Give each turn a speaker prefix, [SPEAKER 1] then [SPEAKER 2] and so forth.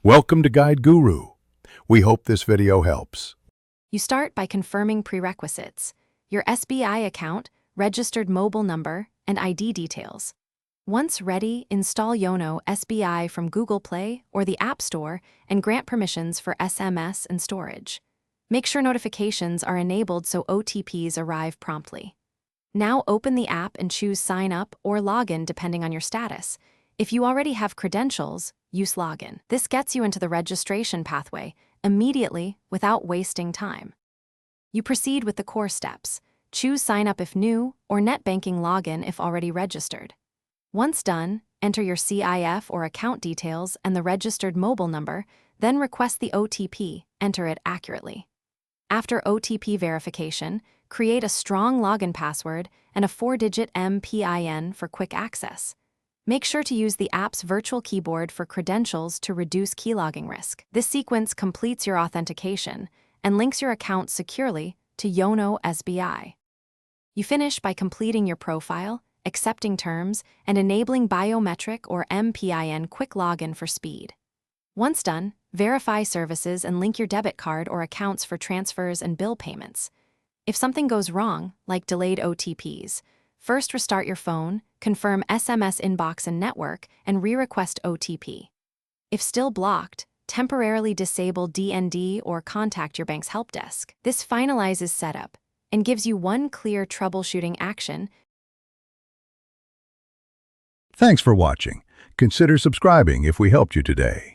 [SPEAKER 1] Welcome to Guide Guru. We hope this video helps.
[SPEAKER 2] You start by confirming prerequisites: your SBI account, registered mobile number, and ID details. Once ready, install Yono SBI from Google Play or the App Store and grant permissions for SMS and storage. Make sure notifications are enabled so OTPs arrive promptly. Now open the app and choose Sign Up or Login depending on your status. If you already have credentials, use Login. This gets you into the registration pathway immediately without wasting time. You proceed with the core steps. Choose Sign Up if new or Net Banking Login if already registered. Once done, enter your CIF or account details and the registered mobile number, then request the OTP, enter it accurately. After OTP verification, create a strong login password and a 4-digit MPIN for quick access. Make sure to use the app's virtual keyboard for credentials to reduce keylogging risk. This sequence completes your authentication and links your account securely to Yono SBI. You finish by completing your profile, accepting terms, and enabling biometric or MPIN quick login for speed. Once done, verify services and link your debit card or accounts for transfers and bill payments. If something goes wrong, like delayed OTPs, first restart your phone, confirm SMS inbox and network, and re-request OTP. If still blocked, temporarily disable DND or contact your bank's help desk. This finalizes setup and gives you one clear troubleshooting action.
[SPEAKER 1] Thanks for watching. Consider subscribing if we helped you today.